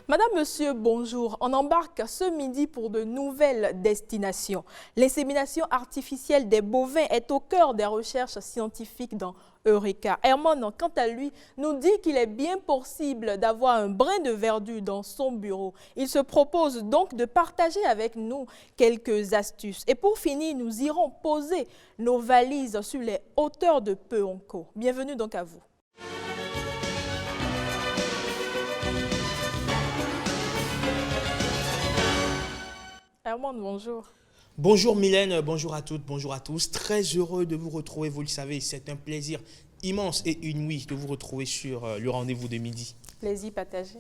Madame, Monsieur, bonjour. On embarque ce midi pour de nouvelles destinations. L'insémination artificielle des bovins est au cœur des recherches scientifiques dans Eureka. Herman, quant à lui, nous dit qu'il est bien possible d'avoir un brin de verdure dans son bureau. Il se propose donc de partager avec nous quelques astuces. Et pour finir, nous irons poser nos valises sur les hauteurs de Peonco. Bienvenue donc à vous. Herman, bonjour. Bonjour Mylène, bonjour à toutes, bonjour à tous. Très heureux de vous retrouver, vous le savez, c'est un plaisir immense et inouï de vous retrouver sur le rendez-vous de midi. Plaisir partagé.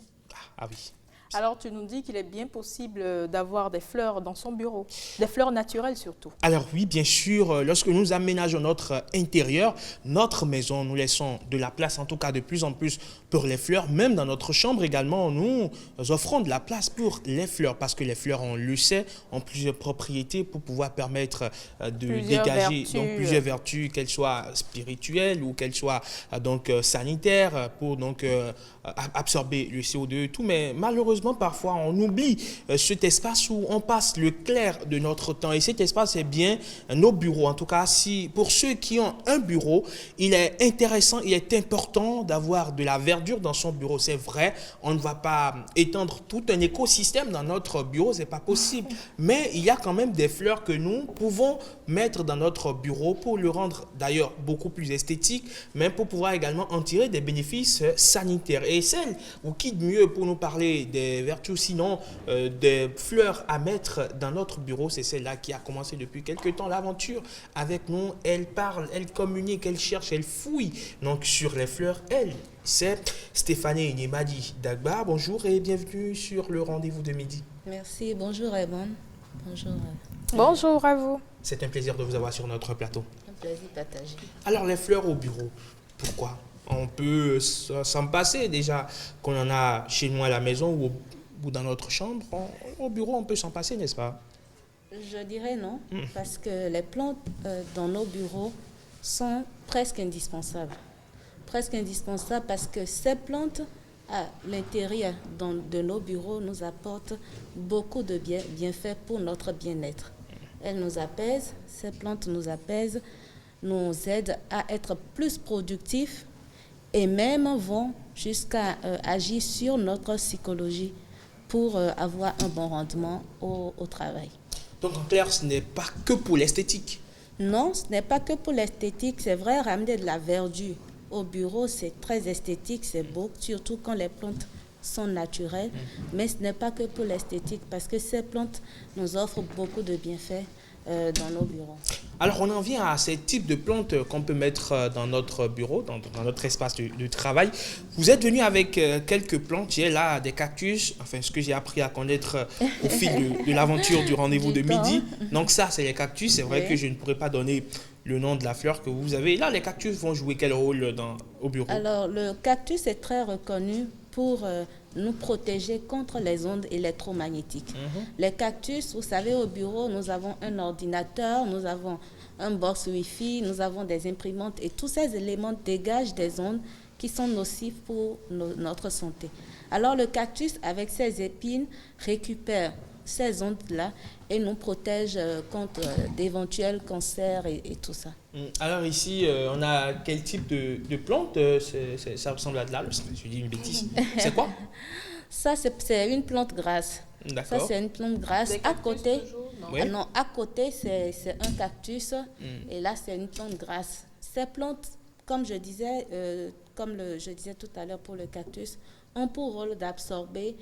Ah oui. Alors, tu nous dis qu'il est bien possible d'avoir des fleurs dans son bureau, des fleurs naturelles surtout. Alors oui, bien sûr, lorsque nous aménageons notre intérieur, notre maison, nous laissons de la place, en tout cas de plus en plus pour les fleurs. Même dans notre chambre également, nous offrons de la place pour les fleurs parce que les fleurs, on le sait, ont plusieurs propriétés pour pouvoir permettre de dégager plusieurs vertus, qu'elles soient spirituelles ou qu'elles soient sanitaires pour absorber le CO2 et tout. Mais malheureusement, parfois, on oublie cet espace où on passe le clair de notre temps. Et cet espace, c'est bien nos bureaux. En tout cas, pour ceux qui ont un bureau, il est intéressant, il est important d'avoir de la verdure dans son bureau. C'est vrai, on ne va pas étendre tout un écosystème dans notre bureau, c'est pas possible. Mais il y a quand même des fleurs que nous pouvons mettre dans notre bureau pour le rendre d'ailleurs beaucoup plus esthétique, mais pour pouvoir également en tirer des bénéfices sanitaires. Et celle ou qui de mieux pour nous parler des vertus, sinon des fleurs à mettre dans notre bureau, c'est celle-là qui a commencé depuis quelques temps l'aventure avec nous. Elle parle, elle communique, elle cherche, elle fouille donc sur les fleurs. Elle, c'est Stéphanie Nemadi Dagba. Bonjour et bienvenue sur le rendez-vous de midi. Merci, bonjour Evan. Bonjour. Bonjour à vous. C'est un plaisir de vous avoir sur notre plateau. Un plaisir partagé. Alors les fleurs au bureau, pourquoi? On peut s'en passer déjà, qu'on en a chez nous à la maison ou dans notre chambre. Au bureau, on peut s'en passer, n'est-ce pas? Je dirais non, parce que les plantes dans nos bureaux sont presque indispensables. Presque indispensables parce que ces plantes, à l'intérieur de nos bureaux, nous apportent beaucoup de bienfaits pour notre bien-être. Elles nous apaisent, ces plantes nous apaisent, nous aident à être plus productifs, et même vont jusqu'à agir sur notre psychologie pour avoir un bon rendement au travail. Donc en clair, ce n'est pas que pour l'esthétique. Non, ce n'est pas que pour l'esthétique. C'est vrai, ramener de la verdure au bureau, c'est très esthétique, c'est beau, surtout quand les plantes sont naturelles. Mais ce n'est pas que pour l'esthétique, parce que ces plantes nous offrent beaucoup de bienfaits dans nos bureaux. Alors, on en vient à ces types de plantes qu'on peut mettre dans notre bureau, dans notre espace de travail. Vous êtes venu avec quelques plantes. J'ai là des cactus, enfin, ce que j'ai appris à connaître au fil de l'aventure du rendez-vous de midi. Donc ça, c'est les cactus. C'est vrai que je ne pourrais pas donner le nom de la fleur que vous avez. Là, les cactus vont jouer quel rôle au bureau? Alors, le cactus est très reconnu pour nous protéger contre les ondes électromagnétiques. Les cactus, vous savez, au bureau, nous avons un ordinateur, nous avons un box Wi-Fi, nous avons des imprimantes et tous ces éléments dégagent des ondes qui sont nocives pour notre santé. Alors, le cactus, avec ses épines, récupère ces ondes-là et nous protège contre d'éventuels cancers et tout ça. Alors ici, on a quel type de plante? Ça ressemble à de l'aloe, je dis une bêtise. C'est quoi? Ça, c'est une plante grasse. D'accord. Ça, c'est une plante grasse. À côté, Oui. non, à côté, c'est un cactus. Et là, c'est une plante grasse. Ces plantes, comme je disais tout à l'heure pour le cactus, ont pour rôle d'absorber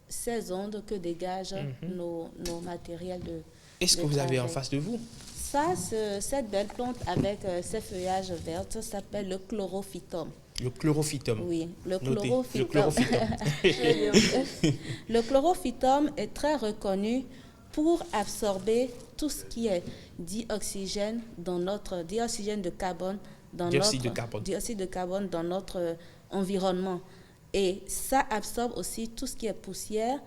ces ondes que dégagent nos matériels de Est-ce que vous avez en face de vous? Ça, cette belle plante avec ses feuillages verts s'appelle le chlorophytum. Le chlorophytum. Oui, le Notez, chlorophytum. le chlorophytum. Le chlorophytum est très reconnu pour absorber tout ce qui est dioxygène de carbone dioxyde de carbone dans notre environnement. Et ça absorbe aussi tout ce qui est poussière,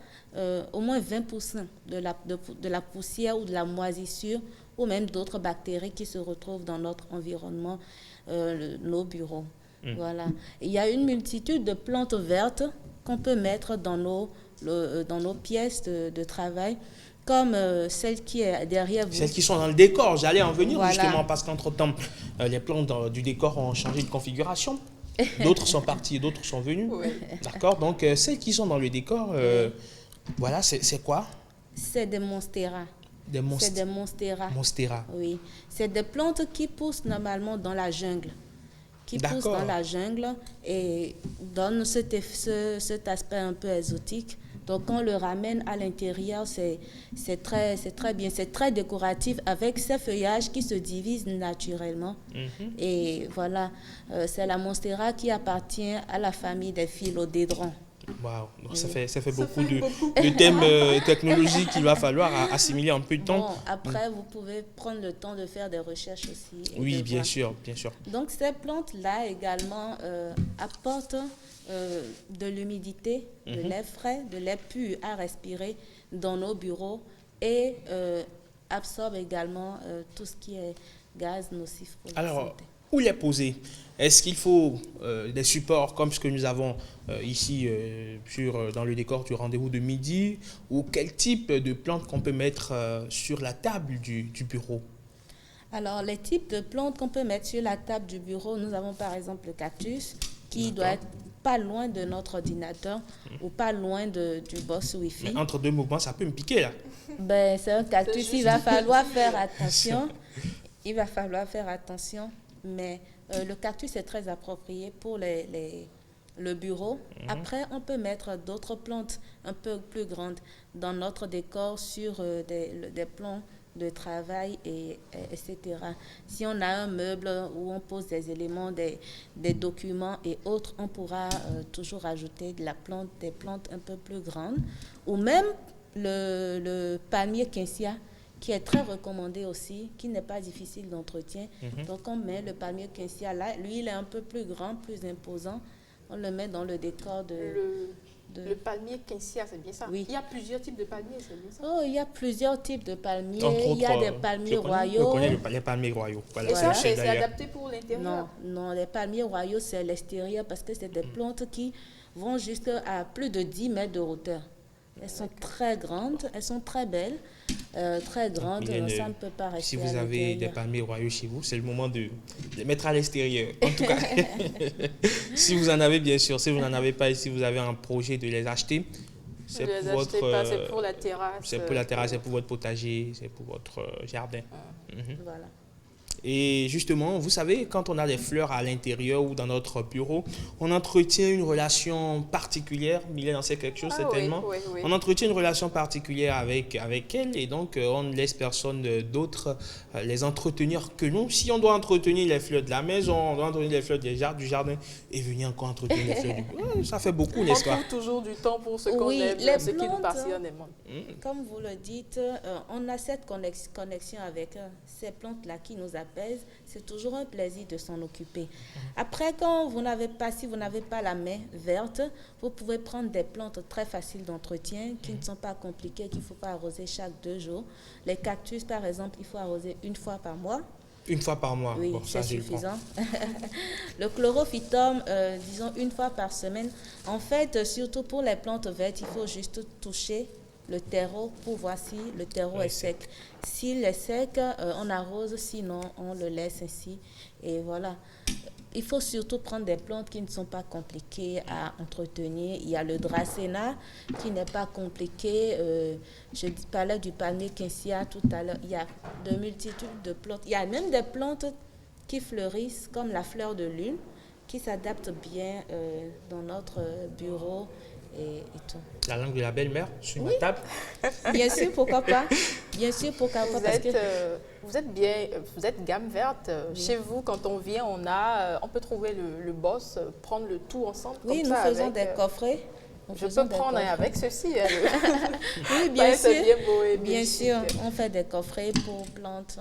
au moins 20% de la poussière ou de la moisissure ou même d'autres bactéries qui se retrouvent dans notre environnement, nos bureaux. Voilà. Il y a une multitude de plantes vertes qu'on peut mettre dans nos pièces de travail, comme celle qui est derrière vous. Celles qui sont dans le décor, j'allais en venir Voilà. justement parce qu'entre-temps, les plantes du décor ont changé de configuration. D'autres sont partis, d'autres sont venus. Oui. D'accord. Donc, celles qui sont dans le décor, voilà, c'est quoi? C'est des monstera. Des C'est des monstera. monstera. Oui. C'est des plantes qui poussent normalement dans la jungle. Qui poussent D'accord. dans la jungle et donnent cet aspect un peu exotique. Donc, quand on le ramène à l'intérieur, c'est très bien. C'est très décoratif avec ces feuillages qui se divisent naturellement. Et voilà, c'est la monstera qui appartient à la famille des philodédrons. Waouh, donc ça fait beaucoup de thèmes technologiques qu'il va falloir assimiler en peu de temps. Bon, après, vous pouvez prendre le temps de faire des recherches aussi. Et Oui, de bien voir. sûr, bien sûr. Donc, ces plantes-là également apportent de l'humidité, de l'air frais, de l'air pur à respirer dans nos bureaux et absorbent également tout ce qui est gaz nocif pour la Alors, santé. où les poser? Est-ce qu'il faut des supports comme ce que nous avons ici dans le décor du rendez-vous de midi? Ou quel type de plantes qu'on peut mettre sur la table du bureau? Alors, les types de plantes qu'on peut mettre sur la table du bureau, nous avons par exemple le cactus qui doit être pas loin de notre ordinateur ou pas loin du box Wi-Fi. Mais entre deux mouvements, ça peut me piquer là. Ben, c'est un cactus, il va falloir faire attention. Il va falloir faire attention, mais le cactus est très approprié pour le bureau. Après, on peut mettre d'autres plantes un peu plus grandes dans notre décor sur des plans de travail, etc. Si on a un meuble où on pose des éléments, des documents et autres, on pourra toujours ajouter des plantes un peu plus grandes. Ou même le palmier quincia, qui est très recommandé aussi, qui n'est pas difficile d'entretien. Donc, on met le palmier quincia là. Lui, il est un peu plus grand, plus imposant. On le met dans le décor Le palmier quincia, c'est bien ça? Oui. Il y a plusieurs types de palmiers, c'est bien ça? Oh, il y a plusieurs types de palmiers. Entre Il y a autres, des palmiers je royaux. connais les palmiers royaux. Voilà, Et ça, je sais c'est d'ailleurs. adapté pour l'intérieur? Non, les palmiers royaux, c'est l'extérieur parce que c'est des plantes qui vont jusqu'à plus de 10 mètres de hauteur. Elles sont très grandes, elles sont très belles, très grandes. Mylène, Ça ne peut pas rester si vous à avez des l'intérieur. palmiers royaux chez vous, c'est le moment de les mettre à l'extérieur. En tout cas, si vous en avez, bien sûr. Si vous n'en avez pas et si vous avez un projet de les acheter, c'est Ne les pour achetez votre, pas, c'est pour la terrasse. c'est pour la terrasse, c'est pour votre potager, c'est pour votre jardin. Voilà. Et justement, vous savez, quand on a des fleurs à l'intérieur ou dans notre bureau, on entretient une relation particulière. Mylène en sait quelque chose, Ah certainement. oui, oui, oui. On entretient une relation particulière avec elle et donc on ne laisse personne d'autre les entretenir que nous. Si on doit entretenir les fleurs de la maison, on doit entretenir les fleurs du jardin et venir encore entretenir les fleurs du bureau, ça fait beaucoup, On n'est-ce pas? trouve toujours du temps pour ce qu'on Oui, aime, les ce qui nous plantes, passionne. Et moi. Comme vous le dites, on a cette connexion avec ces plantes-là qui nous apaisent. C'est toujours un plaisir de s'en occuper. Après, si vous n'avez pas la main verte, vous pouvez prendre des plantes très faciles d'entretien qui ne sont pas compliquées, qu'il ne faut pas arroser chaque 2 jours. Les cactus, par exemple, il faut arroser 1 fois par mois. Une fois par mois. Oui, Bon, ça, c'est je le prends. suffisant. Le chlorophytum, disons 1 fois par semaine. En fait, surtout pour les plantes vertes, il faut juste toucher le terreau pour voir si le terreau est sec. S'il est sec, on arrose, sinon on le laisse ainsi. Et voilà. Il faut surtout prendre des plantes qui ne sont pas compliquées à entretenir. Il y a le dracéna qui n'est pas compliqué. Je parlais du palmier quincia tout à l'heure. Il y a de multitudes de plantes. Il y a même des plantes qui fleurissent comme la fleur de lune qui s'adaptent bien dans notre bureau et tout. La langue de la belle-mère sur ma table. Bien sûr, pourquoi pas. Bien sûr, pourquoi pas. Parce que Vous êtes gamme verte. Oui. Chez vous, quand on vient, on peut trouver le boss, prendre le tout ensemble. oui, comme nous ça, faisons avec, des coffrets. Nous Je faisons peux des prendre coffrets. avec ceci. Oui, bien sûr. C'est bien beau et bien Bien chic. sûr, on fait des coffrets pour plantes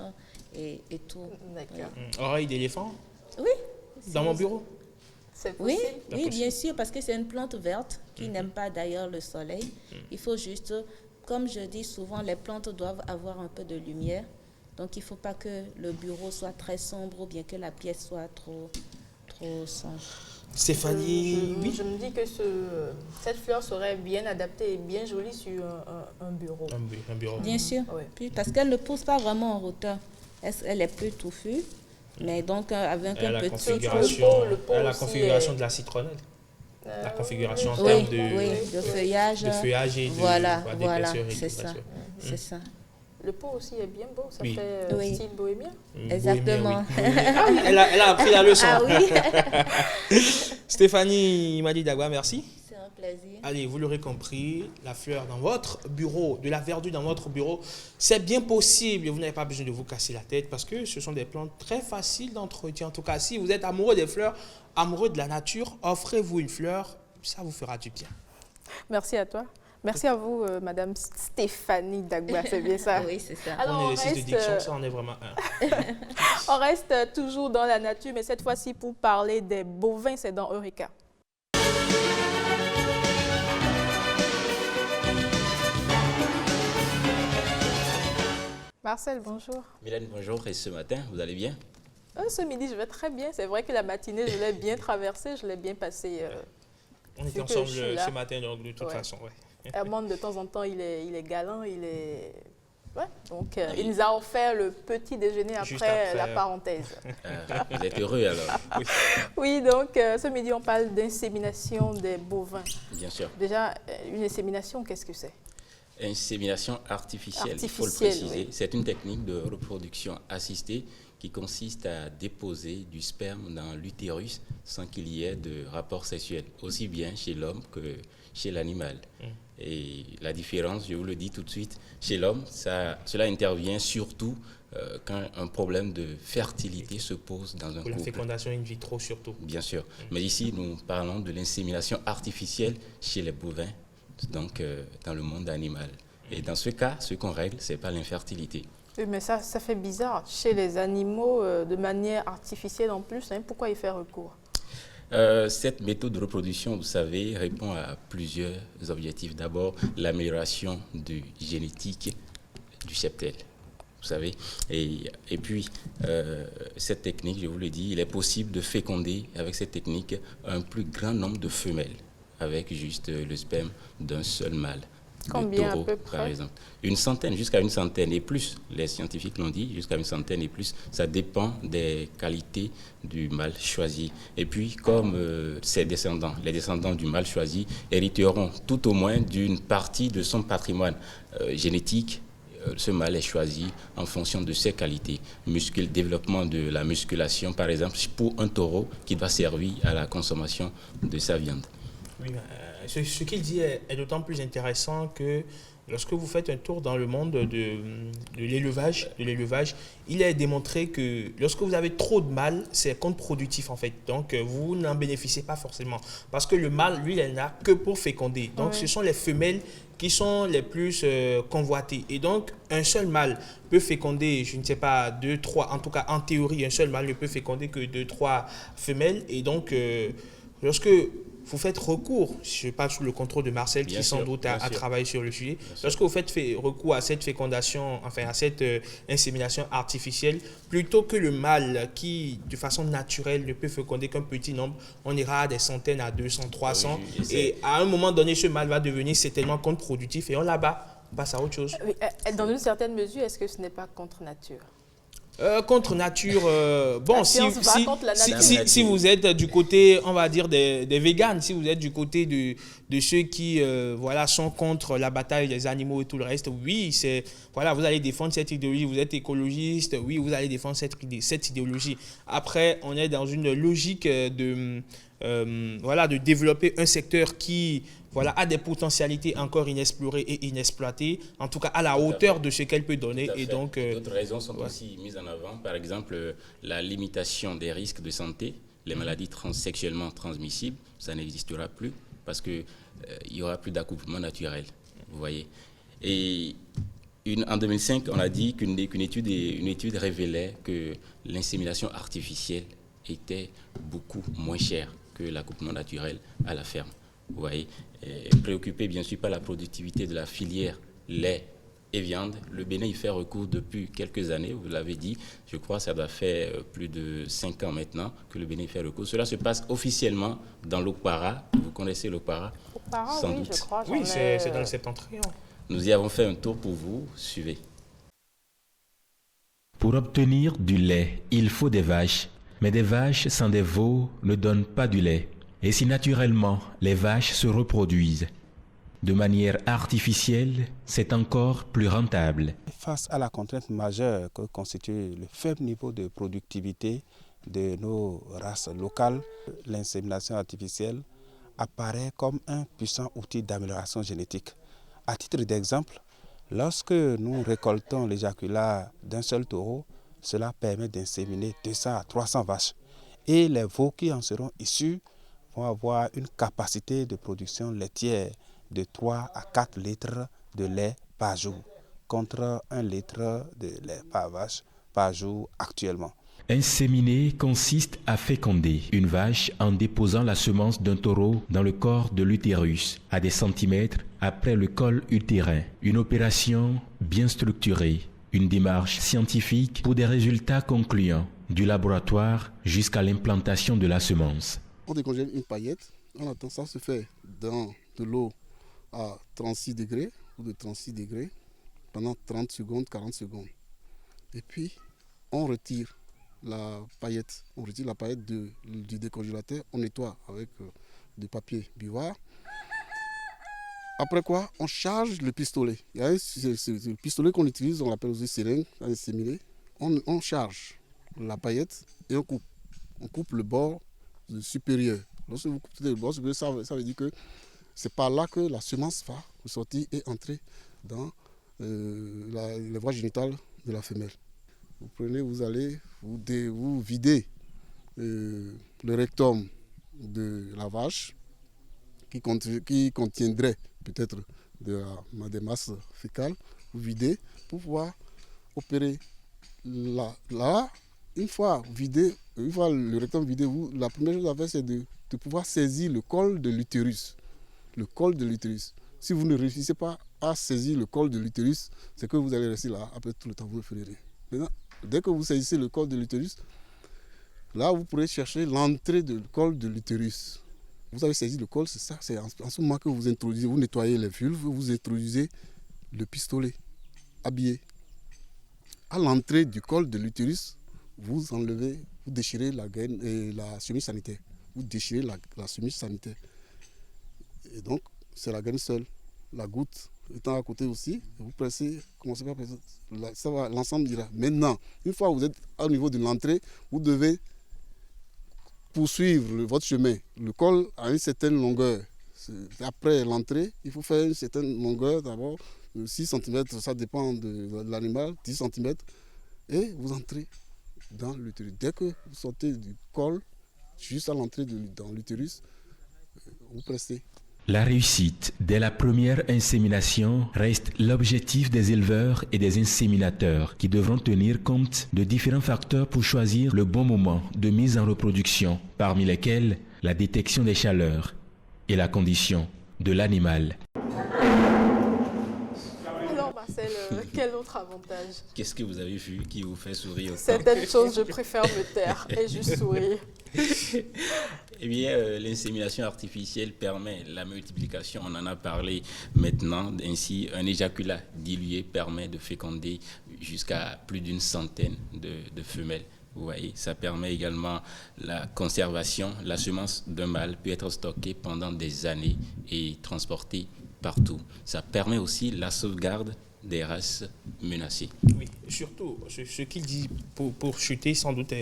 et tout. D'accord. Oreille d'éléphant Oui. dans mon bureau. C'est Oui, possible. oui, possible. bien sûr, parce que c'est une plante verte qui n'aime pas d'ailleurs le soleil. Il faut juste, comme je dis souvent, les plantes doivent avoir un peu de lumière. Donc, il ne faut pas que le bureau soit très sombre ou bien que la pièce soit trop trop sans. Stéphanie, oui. Je me dis que cette fleur serait bien adaptée et bien jolie sur un bureau. Un bureau. Bien sûr, Oui. puis parce qu'elle ne pousse pas vraiment en hauteur. Elle est peu touffue, mais donc avec Elle a un la petit... configuration, le pot elle a la aussi configuration est- de la citronnelle. La configuration en Oui, termes oui, de feuillage. de feuillage et de Voilà, d'épaisseur et c'est tout, ça. bien sûr. C'est ça. Le pot aussi est bien beau, ça Oui. fait Oui. style bohémien. Exactement. Bohémien, oui. Bohémien. Ah oui, elle a appris la leçon. Ah oui. Stéphanie Madi Dagba, merci. C'est un plaisir. Allez, vous l'aurez compris, la fleur dans votre bureau, de la verdure dans votre bureau, c'est bien possible. Vous n'avez pas besoin de vous casser la tête parce que ce sont des plantes très faciles d'entretien. En tout cas, si vous êtes amoureux des fleurs, amoureux de la nature, offrez-vous une fleur, ça vous fera du bien. Merci à toi. Merci à vous, Madame Stéphanie Dagba, c'est bien ça. Oui, c'est ça. Alors, On exercice de diction, ça en est vraiment un. on reste toujours dans la nature, mais cette fois-ci pour parler des bovins, c'est dans Eureka. Marcel, bonjour. Mylène, bonjour. Et ce matin, vous allez bien? Ce midi, je vais très bien. C'est vrai que la matinée, je l'ai bien traversée, je l'ai bien passée. On Vu était que ensemble je suis là. ce matin, donc de toute Ouais. façon. Ouais. Herman, de temps en temps, il est galant, il est... Ouais, donc, Oui. il nous a offert le petit déjeuner Juste après après. la parenthèse. Vous êtes heureux alors? Oui, donc ce midi, on parle d'insémination des bovins. Bien sûr. Déjà, une insémination, qu'est-ce que c'est? Insémination artificielle, il faut le Artificielle, préciser. oui. C'est une technique de reproduction assistée qui consiste à déposer du sperme dans l'utérus sans qu'il y ait de rapport sexuel, aussi bien chez l'homme que chez l'animal. Et la différence, je vous le dis tout de suite, chez l'homme, cela intervient surtout quand un problème de fertilité se pose dans un Pour la couple. fécondation in vitro surtout. Bien sûr. Mais ici, nous parlons de l'insémination artificielle chez les bovins, donc dans le monde animal. Et dans ce cas, ce qu'on règle, ce n'est pas l'infertilité. Oui, mais ça fait bizarre. Chez les animaux, de manière artificielle en plus, hein, pourquoi y faire recours? Cette méthode de reproduction, vous savez, répond à plusieurs objectifs. D'abord, l'amélioration de génétique du cheptel. Vous savez, et puis, cette technique, je vous le dis, il est possible de féconder avec cette technique un plus grand nombre de femelles avec juste le sperme d'un seul mâle. De Combien taureau, à peu près? par exemple. Une centaine, jusqu'à une centaine et plus. Les scientifiques l'ont dit, jusqu'à une centaine et plus. Ça dépend des qualités du mâle choisi. Et puis, comme ses descendants, les descendants du mâle choisi, hériteront tout au moins d'une partie de son patrimoine génétique. Ce mâle est choisi en fonction de ses qualités. Développement de la musculation, par exemple, pour un taureau qui va servir à la consommation de sa viande. Oui, ce qu'il dit est d'autant plus intéressant que lorsque vous faites un tour dans le monde de l'élevage, il est démontré que lorsque vous avez trop de mâles, c'est contre-productif en fait. Donc, vous n'en bénéficiez pas forcément. Parce que le mâle, lui, il n'a que pour féconder. Donc, ce sont les femelles qui sont les plus convoitées. Et donc, un seul mâle peut féconder, je ne sais pas, 2, 3, en tout cas, en théorie, un seul mâle ne peut féconder que 2, 3 femelles. Et donc, lorsque vous faites recours, je parle sous le contrôle de Marcel Bien qui sûr, sans doute a bien sûr. travaillé sur le sujet. sûr. Lorsque vous faites recours à cette fécondation, enfin à cette insémination artificielle, plutôt que le mâle qui, de façon naturelle, ne peut féconder qu'un petit nombre, on ira à des centaines, à 200, 300. Oui, et à un moment donné, ce mâle va devenir certainement contre-productif et on l'abat, on passe à autre chose. Oui, dans une certaine mesure, est-ce que ce n'est pas contre nature? Contre nature, bon, La science va contre la nature. si vous êtes du côté, on va dire, des véganes, si vous êtes du côté de ceux qui voilà, sont contre la bataille des animaux et tout le reste, oui, voilà, vous allez défendre cette idéologie, vous êtes écologiste, oui, vous allez défendre cette idéologie. Après, on est dans une logique voilà, de développer un secteur qui voilà, a des potentialités encore inexplorées et inexploitées, en tout cas à la hauteur de ce qu'elle peut donner. Tout à Et fait. donc, d'autres raisons sont aussi mises en avant. Par exemple, la limitation des risques de santé, les maladies sexuellement transmissibles, ça n'existera plus parce que il y aura plus d'accouplement naturel. Vous voyez. Et en 2005, on a dit qu'une étude révélait que l'insémination artificielle était beaucoup moins chère que l'accouplement naturel à la ferme. Vous voyez, préoccupé bien sûr par la productivité de la filière lait et viande. Le Bénin y fait recours depuis quelques années, vous l'avez dit. Je crois que ça doit faire plus de 5 ans maintenant que le Bénin y fait recours. Cela se passe officiellement dans l'Okpara. Vous connaissez l'Okpara? Okpara, sans oui, doute. je crois. Oui, c'est dans le septentrion. Nous y avons fait un tour pour vous. Suivez. Pour obtenir du lait, il faut des vaches. Mais des vaches sans des veaux ne donnent pas du lait. Et si naturellement les vaches se reproduisent de manière artificielle, c'est encore plus rentable. Face à la contrainte majeure que constitue le faible niveau de productivité de nos races locales, l'insémination artificielle apparaît comme un puissant outil d'amélioration génétique. À titre d'exemple, lorsque nous récoltons l'éjaculat d'un seul taureau, cela permet d'inséminer 200 à 300 vaches. Et les veaux qui en seront issus vont avoir une capacité de production laitière de 3 à 4 litres de lait par jour, contre 1 litre de lait par vache par jour actuellement. Inséminer consiste à féconder une vache en déposant la semence d'un taureau dans le corps de l'utérus, à des centimètres après le col utérin. Une opération bien structurée, une démarche scientifique pour des résultats concluants, du laboratoire jusqu'à l'implantation de la semence. On décongèle une paillette, on attend, ça se fait dans de l'eau à 36 degrés ou de 36 degrés pendant 30 secondes, 40 secondes. Et puis, on retire la paillette. On retire la paillette du décongélateur, on nettoie avec du papier buvard. Après quoi, on charge le pistolet. Il y a le pistolet qu'on utilise, on l'appelle aussi seringue, inséminé. On charge la paillette et on coupe. On coupe le bord supérieur. Lorsque vous coupez le bord supérieur, ça veut dire que c'est par là que la semence va ressortir et entrer dans les voies génitales de la femelle. Vous prenez, vous allez, vous videz le rectum de la vache qui contiendrait peut-être des masses fécales. Vous videz pour pouvoir opérer là. Une fois le rectum vidé, la première chose à faire, c'est de pouvoir saisir le col de l'utérus. Le col de l'utérus. Si vous ne réussissez pas à saisir le col de l'utérus, c'est que vous allez rester là. Après tout le temps, vous ne ferez rien. Maintenant, dès que vous saisissez le col de l'utérus, là, vous pourrez chercher l'entrée du col de l'utérus. Vous avez saisi le col, c'est ça. C'est en ce moment que vous introduisez, vous nettoyez les vulves, vous introduisez le pistolet habillé. À l'entrée du col de l'utérus, vous enlevez, vous déchirez la gaine et la chemise sanitaire. Vous déchirez la chemise sanitaire. Et donc, c'est la gaine seule. La goutte étant à côté aussi, vous pressez, commencez par presser. Ça va, l'ensemble ira. Maintenant, une fois que vous êtes au niveau de l'entrée, vous devez poursuivre votre chemin. Le col a une certaine longueur. Après l'entrée, il faut faire une certaine longueur d'abord, 6 cm, ça dépend de l'animal, 10 cm, et vous entrez dans l'utérus. Dès que vous sortez du col, juste à l'entrée dans l'utérus, vous pressez. La réussite dès la première insémination reste l'objectif des éleveurs et des inséminateurs qui devront tenir compte de différents facteurs pour choisir le bon moment de mise en reproduction, parmi lesquels la détection des chaleurs et la condition de l'animal. Alors Marcel, quel autre avantage? Qu'est-ce que vous avez vu qui vous fait sourire autant? Certaines choses, je préfère me taire et juste sourire. Eh bien, l'insémination artificielle permet la multiplication, on en a parlé maintenant. Ainsi, un éjaculat dilué permet de féconder jusqu'à plus d'une centaine de femelles. Vous voyez, ça permet également la conservation. La semence d'un mâle peut être stockée pendant des années et transportée partout. Ça permet aussi la sauvegarde des races menacées. Oui, surtout, ce qu'il dit pour chuter, sans doute,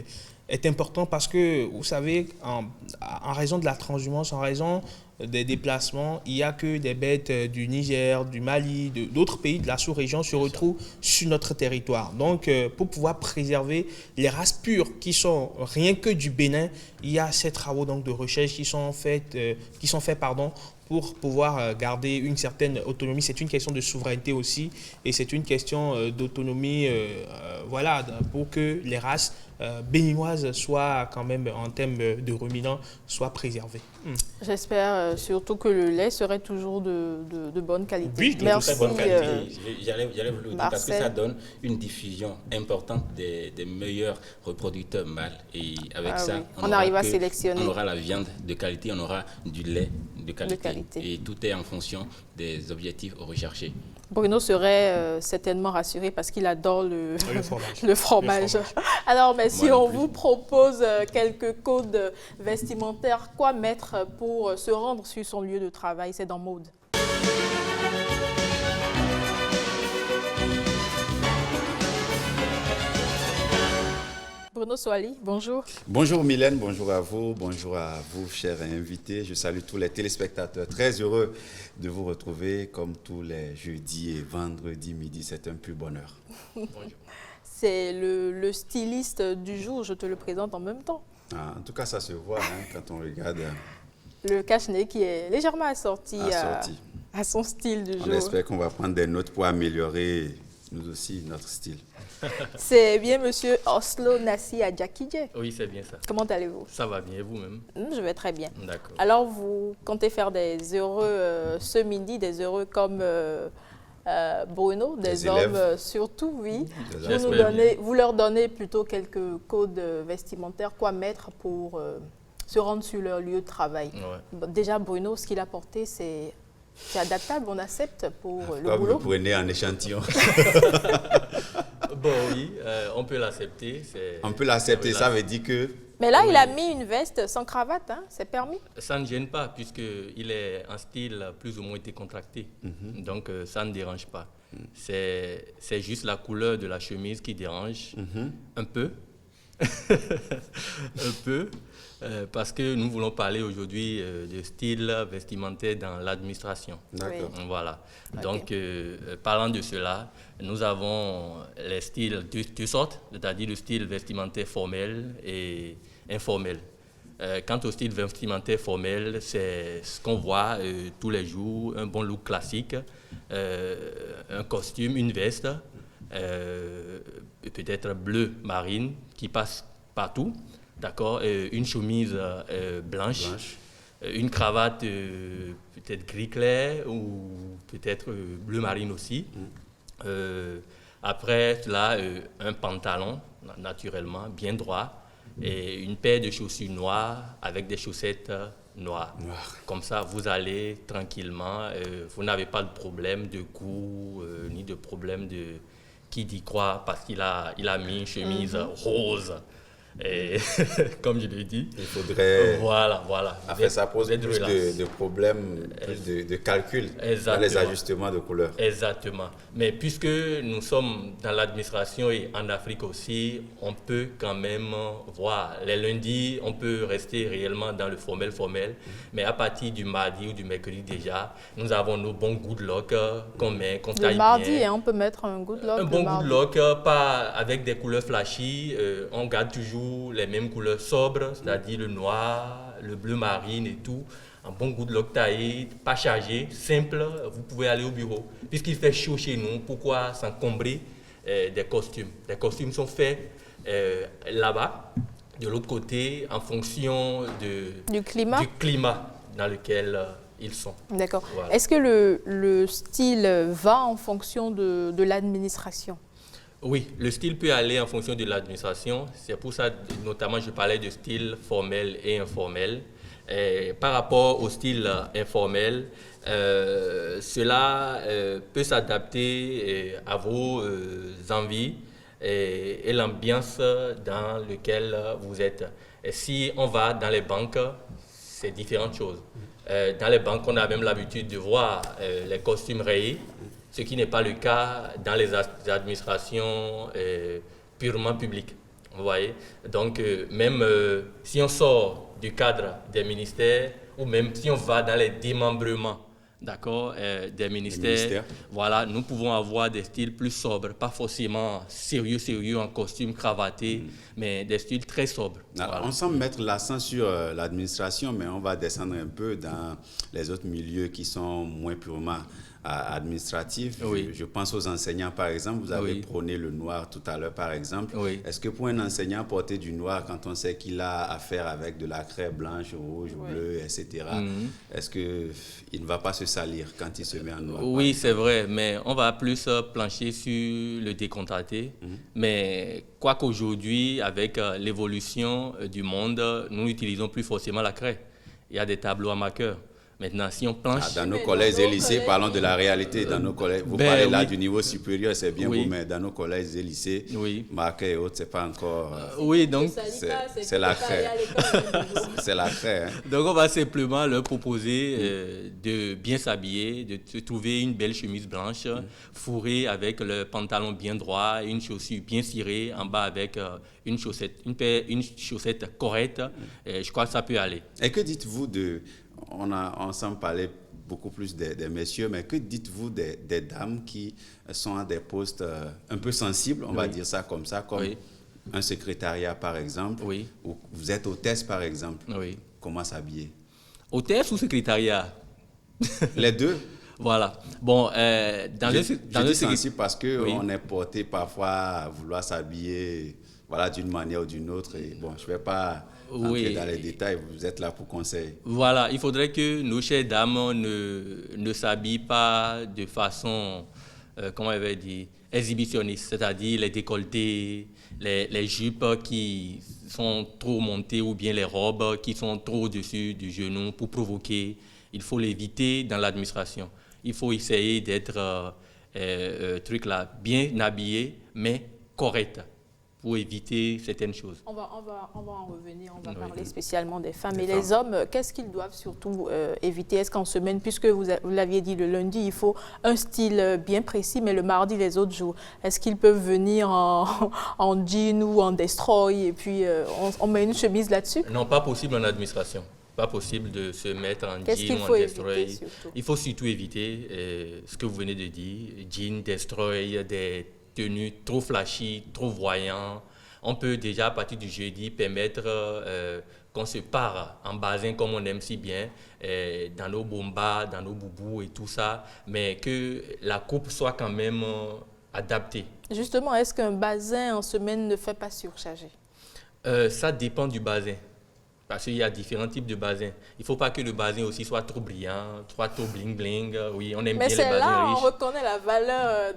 est important parce que, vous savez, en raison de la transhumance, en raison des déplacements, il n'y a que des bêtes du Niger, du Mali, d'autres pays de la sous-région se retrouvent sur notre territoire. Donc, pour pouvoir préserver les races pures qui sont rien que du Bénin, il y a ces travaux donc, de recherche qui sont faits pour pouvoir garder une certaine autonomie. C'est une question de souveraineté aussi et c'est une question d'autonomie pour que les races béninoise soit quand même, en termes de ruminants, soit préservée. J'espère surtout que le lait serait toujours de bonne qualité. Oui, de Merci. Très bonne qualité. J'allais vous le dire parce que Marcel. ça donne une diffusion importante des meilleurs reproducteurs mâles. Et avec Ah ça, oui. On arrive à que- sélectionner. On aura la viande de qualité, on aura du lait de qualité. qualité. Et tout est en fonction des objectifs recherchés. Bruno serait certainement rassuré parce qu'il adore le fromage. le fromage. Alors, mais si Moi non on plus. vous propose quelques codes vestimentaires, quoi mettre pour se rendre sur son lieu de travail? C'est dans Mode. Bruno Soali, bonjour. Bonjour Mylène, bonjour à vous chers invités. Je salue tous les téléspectateurs. Très heureux de vous retrouver comme tous les jeudis et vendredis midi. C'est un pur bonheur. C'est le styliste du jour, je te le présente en même temps. Ah, en tout cas, ça se voit quand on regarde Le cache-nez qui est légèrement assorti, assorti. à son style du On jour. espère qu'on va prendre des notes pour améliorer nous aussi notre style. C'est bien monsieur Oslo Nassi Adjakidje. Oui, c'est bien ça. Comment allez-vous? Ça va bien, et vous-même? Je vais très bien. D'accord. Alors, vous comptez faire des heureux ce midi, des heureux comme Bruno, des Des hommes élèves. surtout, oui. Des Vous leur donnez plutôt quelques codes vestimentaires, quoi mettre pour se rendre sur leur lieu de travail. Ouais. Bon, déjà, Bruno, ce qu'il a porté, c'est adaptable, on accepte pour le Comme boulot. vous prenez en échantillon. Bon, oui, on peut l'accepter. On peut l'accepter, ça veut dire que Mais là, Oui. il a mis une veste sans cravate, hein, c'est permis. Ça ne gêne pas puisqu'il est en style plus ou moins décontracté. Donc, ça ne dérange pas. C'est juste la couleur de la chemise qui dérange un peu. Un peu. Parce que nous voulons parler aujourd'hui de style vestimentaire dans l'administration. D'accord. Voilà. Ok. Donc, parlant de cela, nous avons les styles de deux sortes, c'est-à-dire le style vestimentaire formel et informel. Quant au style vestimentaire formel, c'est ce qu'on voit tous les jours, un bon look classique, un costume, une veste, peut-être bleu marine qui passe partout, d'accord, une chemise blanche. Une cravate peut-être gris clair ou peut-être bleu marine aussi. Après cela, un pantalon, naturellement, bien droit, et une paire de chaussures noires avec des chaussettes noires. Comme ça, vous allez tranquillement, vous n'avez pas de problème de goût, ni de problème de qui dit quoi, parce qu'il a mis une chemise rose. Et comme je l'ai dit, il faudrait... voilà. Après, ça pose Vous êtes plus relax. de problèmes, plus de calcul dans les Exactement. ajustements de couleurs. Exactement. Mais puisque nous sommes dans l'administration et en Afrique aussi, on peut quand même voir. Les lundis, on peut rester réellement dans le formel. Mais à partir du mardi ou du mercredi déjà, nous avons nos bons good luck qu'on met, qu'on taille Le mardi, bien. hein, on peut mettre un good luck. Un le bon mardi. good luck, pas avec des couleurs flashy. On garde toujours les mêmes couleurs sobres, c'est-à-dire le noir, le bleu marine et tout. Un bon good luck taillé, pas chargé, simple, vous pouvez aller au bureau. Puisqu'il fait chaud chez nous, pourquoi s'encombrer des costumes? Les costumes sont faits là-bas, de l'autre côté, en fonction Du climat. du climat dans lequel ils sont. D'accord. Voilà. Est-ce que le style va en fonction de l'administration? Oui, le style peut aller en fonction de l'administration. C'est pour ça, notamment, je parlais de style formel et informel. Par rapport au style informel, cela peut s'adapter à vos envies et l'ambiance dans laquelle vous êtes. Et si on va dans les banques, c'est différentes choses. Dans les banques, on a même l'habitude de voir les costumes rayés, ce qui n'est pas le cas dans les administrations purement publiques. Vous voyez? Donc, même si on sort du cadre des ministères, ou même si on va dans les démembrements, d'accord, des ministères, voilà, nous pouvons avoir des styles plus sobres, pas forcément sérieux en costume cravaté, mais des styles très sobres. Voilà. On semble mettre l'accent sur l'administration, mais on va descendre un peu dans les autres milieux qui sont moins purement administratif. Oui. Je pense aux enseignants, par exemple. Vous avez Oui. prôné le noir tout à l'heure, par exemple. Oui. Est-ce que pour un enseignant, porter du noir, quand on sait qu'il a affaire avec de la craie blanche, rouge, bleue, etc., est-ce qu'il ne va pas se salir quand il se met en noir? Oui, c'est vrai, mais on va plus plancher sur le décontracté. Mais quoi qu'aujourd'hui, avec l'évolution du monde, nous n'utilisons plus forcément la craie. Il y a des tableaux à marqueur. Maintenant, si on planche... Dans nos collèges et lycées, parlons de la réalité. Dans nos collèges, vous parlez là du niveau supérieur, c'est bien beau, mais dans nos collèges et lycées, marqueurs et autres, c'est pas encore... oui, donc... C'est la craie. C'est la craie. Hein. Donc, on va simplement leur proposer de bien s'habiller, de trouver une belle chemise blanche, fourrée avec le pantalon bien droit, une chaussure bien cirée, en bas avec une chaussette correcte. Je crois que ça peut aller. Et que dites-vous de... On semble parler beaucoup plus des messieurs, mais que dites-vous des dames qui sont à des postes un peu sensibles, on va dire ça comme un secrétariat par exemple, ou vous êtes hôtesse par exemple, comment s'habiller? Hôtesse ou secrétariat? Les deux. Voilà. Bon, dans le sensible parce qu'on est porté parfois à vouloir s'habiller d'une manière ou d'une autre. Et bon, je ne vais pas entrer dans les détails, vous êtes là pour conseiller. Voilà, il faudrait que nos chères dames ne s'habillent pas de façon, comment on va dire, exhibitionniste, c'est-à-dire les décolletés, les jupes qui sont trop montées ou bien les robes qui sont trop au-dessus du genou pour provoquer. Il faut l'éviter dans l'administration. Il faut essayer d'être bien habillé, mais correct, pour éviter certaines choses. On va en revenir, on va parler spécialement des femmes. Et les hommes, qu'est-ce qu'ils doivent surtout éviter? Est-ce qu'en semaine, puisque vous l'aviez dit, le lundi, il faut un style bien précis, mais le mardi, les autres jours, est-ce qu'ils peuvent venir en jean ou en destroy et puis on met une chemise là-dessus? Non, pas possible en administration. Pas possible de se mettre en jean ou en destroy. Il faut surtout éviter ce que vous venez de dire, jean, destroy, des tenues trop flashy, trop voyants. On peut déjà, à partir du jeudi, permettre qu'on se pare en basin comme on aime si bien, dans nos bombas, dans nos boubous et tout ça, mais que la coupe soit quand même adaptée. Justement, est-ce qu'un basin en semaine ne fait pas surcharger? Ça dépend du basin. Parce qu'il y a différents types de basins. Il ne faut pas que le basin aussi soit trop brillant, soit trop bling-bling. Oui, on aime bien les basins riches. Mais c'est là on reconnaît la valeur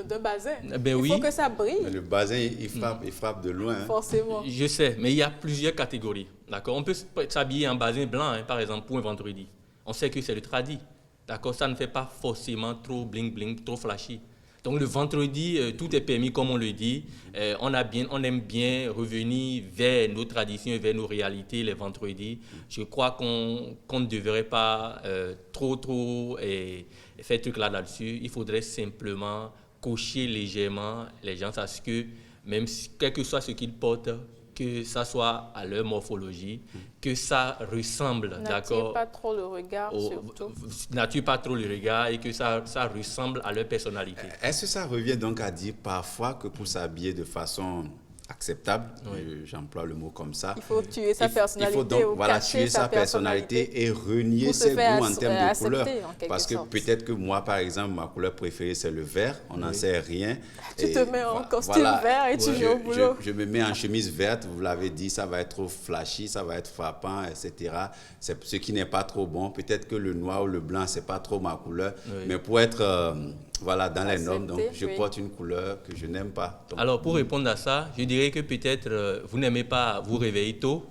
d'un bassin. Il faut que ça brille. Mais le basin, il frappe de loin. Hein. Forcément. Je sais, mais il y a plusieurs catégories. D'accord? On peut s'habiller en basin blanc, par exemple, pour un vendredi. On sait que c'est le tradi. D'accord? Ça ne fait pas forcément trop bling-bling, trop flashy. Donc le vendredi, tout est permis, comme on le dit. On aime bien revenir vers nos traditions, vers nos réalités les vendredis. Je crois qu'on ne devrait pas trop faire truc là-dessus. Il faudrait simplement cocher légèrement les gens à ce que, même quel que soit ce qu'ils portent, que ça soit à leur morphologie, que ça ressemble, d'accord. N'attire pas trop le regard, surtout. N'attire pas trop le regard et que ça ressemble à leur personnalité. Est-ce que ça revient donc à dire parfois que pour s'habiller de façon acceptable, j'emploie le mot comme ça, il faut tuer sa personnalité, il faut donc tuer sa personnalité et renier ses goûts en termes de couleur. Parce que peut-être que moi, par exemple, ma couleur préférée, c'est le vert, on n'en sait rien. Tu te mets en costume vert et tu viens au boulot. Je me mets en chemise verte, vous l'avez dit, ça va être trop flashy, ça va être frappant, etc. C'est ce qui n'est pas trop bon. Peut-être que le noir ou le blanc, c'est pas trop ma couleur. Mais pour être... dans les normes, donc je porte une couleur que je n'aime pas. Donc, alors, pour répondre à ça, je dirais que peut-être vous n'aimez pas vous réveiller tôt,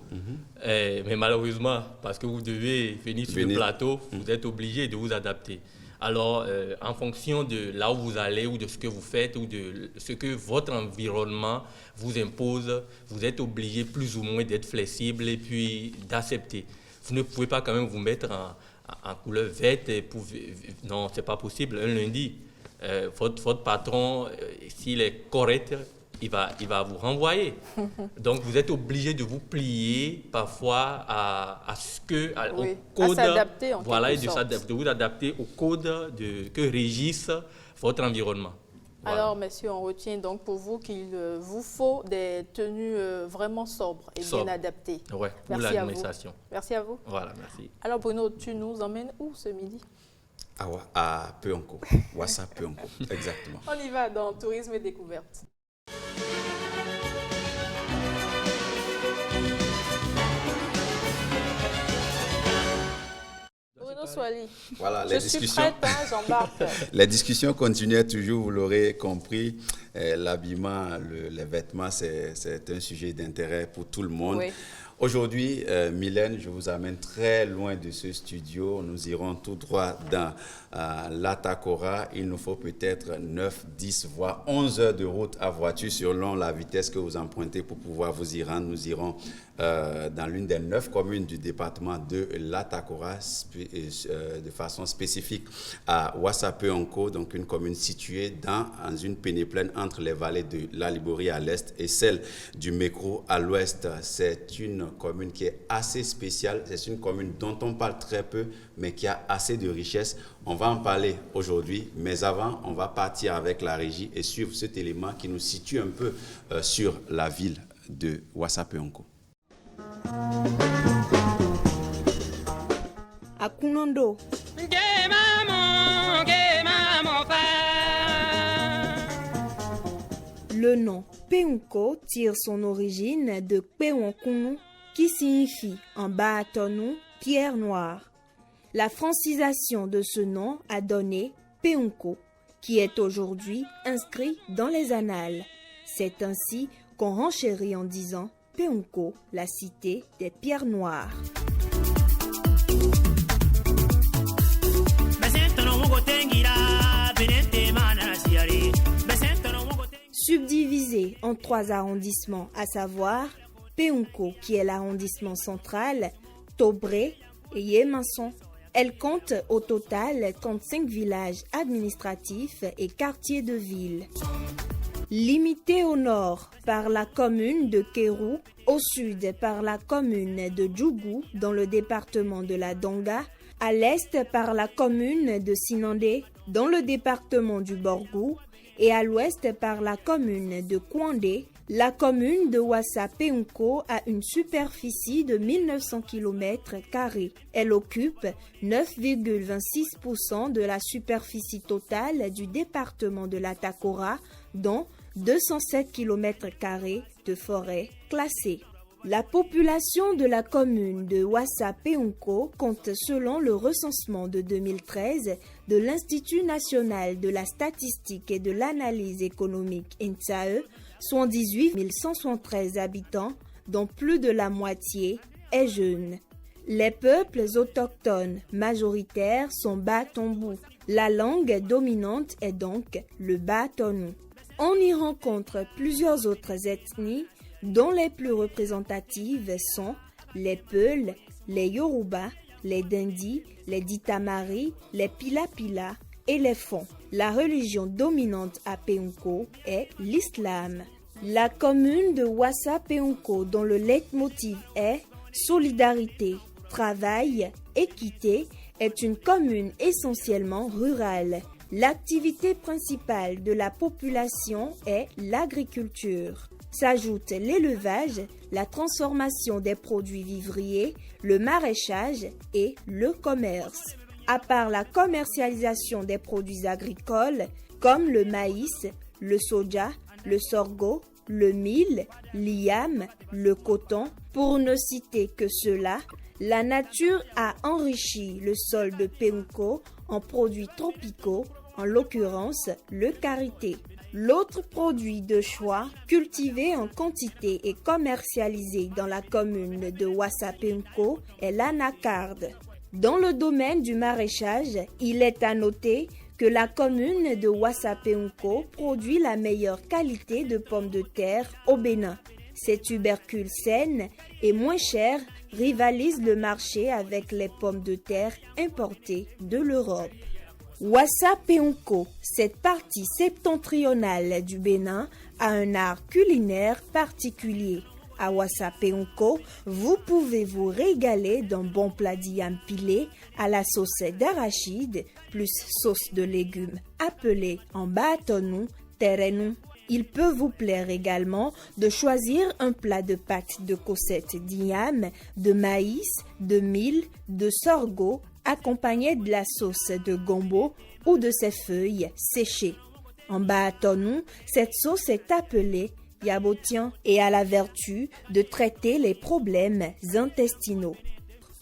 mais malheureusement, parce que vous devez venir sur le plateau, vous êtes obligé de vous adapter. Alors, en fonction de là où vous allez ou de ce que vous faites ou de ce que votre environnement vous impose, vous êtes obligé plus ou moins d'être flexible et puis d'accepter. Vous ne pouvez pas quand même vous mettre en couleur verte. Non, ce n'est pas possible. Un lundi, votre patron, s'il est correct, il va vous renvoyer. Donc, vous êtes obligé de vous plier parfois au code. À s'adapter en voilà, et quelque sorte. de vous adapter au code que régisse votre environnement. Voilà. Alors, messieurs, on retient donc pour vous qu'il vous faut des tenues vraiment sobres et bien adaptées. Oui, pour l'administration. Merci à vous. Voilà, merci. Alors, Bruno, tu nous emmènes où ce midi? À Peonko, Wassa Peonko, exactement. On y va dans Tourisme et Découverte. Bruno Soali, voilà, je suis prête, hein, j'embarque. Les discussions continuaient toujours, vous l'aurez compris. L'habillement, les vêtements, c'est un sujet d'intérêt pour tout le monde. Oui. Aujourd'hui, Mylène, je vous amène très loin de ce studio. Nous irons tout droit dans l'Atakora. Il nous faut peut-être 9, 10, voire 11 heures de route à voiture selon la vitesse que vous empruntez pour pouvoir vous y rendre. Nous irons dans l'une des 9 communes du département de l'Atakora, de façon spécifique à Wassa Peonko, donc une commune située dans une pénéplaine entre les vallées de la Liborie à l'est et celle du Mékro à l'ouest. C'est une commune qui est assez spéciale. C'est une commune dont on parle très peu, mais qui a assez de richesse. On va en parler aujourd'hui, mais avant, on va partir avec la régie et suivre cet élément qui nous situe un peu sur la ville de Wassa Peonko. Akunondo. Le nom Peonko tire son origine de Peonkunu, qui signifie en bâtonnou pierre noire. La francisation de ce nom a donné Peonko, qui est aujourd'hui inscrit dans les annales. C'est ainsi qu'on renchérit en disant Peonko, la cité des pierres noires. Subdivisé en 3 arrondissements, à savoir Peonko, qui est l'arrondissement central, Tobré et Yemanson. Elle compte au total 35 villages administratifs et quartiers de ville. Limitée au nord par la commune de Kérou, au sud par la commune de Djougou dans le département de la Donga, à l'est par la commune de Sinandé dans le département du Borgou et à l'ouest par la commune de Kouandé, la commune de Wassa Peonko a une superficie de 1900 km². Elle occupe 9,26% de la superficie totale du département de l'Atakora, dont 207 km² de forêt classée. La population de la commune de Wassa Peonko compte, selon le recensement de 2013 de l'Institut national de la statistique et de l'analyse économique INSAE, 78 173 habitants, dont plus de la moitié est jeune. Les peuples autochtones majoritaires sont Batombou. La langue dominante est donc le Batonou. On y rencontre plusieurs autres ethnies, dont les plus représentatives sont les Peuls, les Yoruba, les Dindi, les Ditamari, les Pila-Pila et les Fon. La religion dominante à Peonko est l'islam. La commune de Wassa Peonko, dont le leitmotiv est solidarité, travail, équité, est une commune essentiellement rurale. L'activité principale de la population est l'agriculture. S'ajoutent l'élevage, la transformation des produits vivriers, le maraîchage et le commerce. À part la commercialisation des produits agricoles comme le maïs, le soja, le sorgho, le mil, l'iam, le coton, pour ne citer que cela, la nature a enrichi le sol de Peonko en produits tropicaux, en l'occurrence le karité. L'autre produit de choix, cultivé en quantité et commercialisé dans la commune de Wassa Peonko, est l'anacarde. Dans le domaine du maraîchage, il est à noter que la commune de Wassa Peonko produit la meilleure qualité de pommes de terre au Bénin. Ces tubercules saines et moins chers rivalisent le marché avec les pommes de terre importées de l'Europe. Wassa Peonko, cette partie septentrionale du Bénin, a un art culinaire particulier. À Wassa Peonko, vous pouvez vous régaler d'un bon plat d'iam pilé à la sauce d'arachide plus sauce de légumes appelée en batonou terenou. Il peut vous plaire également de choisir un plat de pâtes de cossette d'iam, de maïs, de mil, de sorgho accompagné de la sauce de gombo ou de ses feuilles séchées. En Baatonou, cette sauce est appelée yabotian et a la vertu de traiter les problèmes intestinaux.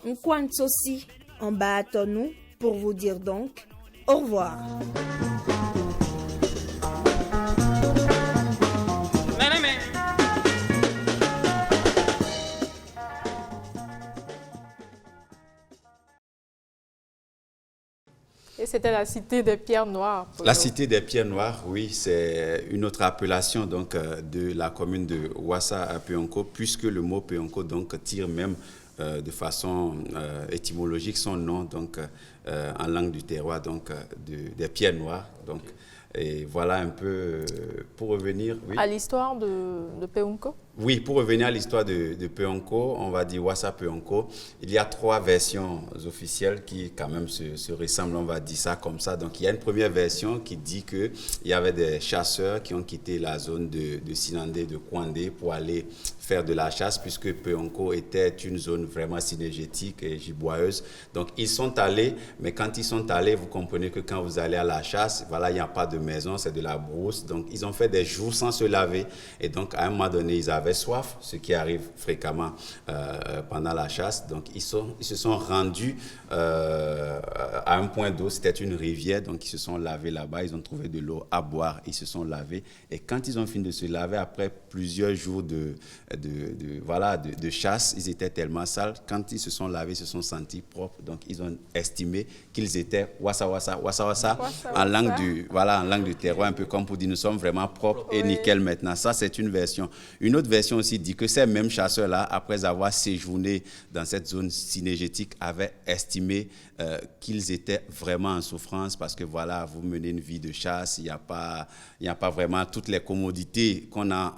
Nkwansosi en Baatonou pour vous dire donc au revoir. Et c'était la cité des pierres noires. La cité des pierres noires, oui, c'est une autre appellation donc, de la commune de Ouassa à Peonko, puisque le mot Peonko donc, tire même de façon étymologique son nom donc, en langue du terroir, donc, des pierres noires. Donc, et voilà un peu pour revenir. Oui. À l'histoire de Peonko? Oui, pour revenir à l'histoire de Peonko, on va dire Ouassa Peonko, il y a 3 versions officielles qui quand même se ressemblent, on va dire ça comme ça. Donc il y a une première version qui dit qu'il y avait des chasseurs qui ont quitté la zone de Sinandé, de Kwandé pour aller faire de la chasse puisque Peonko était une zone vraiment synergétique et giboyeuse. Donc ils sont allés, mais quand ils sont allés, vous comprenez que quand vous allez à la chasse, voilà, il n'y a pas de maison, c'est de la brousse. Donc ils ont fait des jours sans se laver et donc à un moment donné, ils avaient soif, ce qui arrive fréquemment pendant la chasse. Donc, ils se sont rendus à un point d'eau, c'était une rivière, donc ils se sont lavés là-bas, ils ont trouvé de l'eau à boire, ils se sont lavés. Et quand ils ont fini de se laver, après plusieurs jours de chasse, ils étaient tellement sales. Quand ils se sont lavés, ils se sont sentis propres. Donc, ils ont estimé qu'ils étaient wassa en langue du terroir, un peu comme pour dire nous sommes vraiment propres et nickel maintenant. Ça, c'est une version. Une autre version aussi dit que ces mêmes chasseurs-là, après avoir séjourné dans cette zone synergétique, avaient estimé qu'ils étaient vraiment en souffrance parce que voilà, vous menez une vie de chasse, il n'y a pas vraiment toutes les commodités qu'on a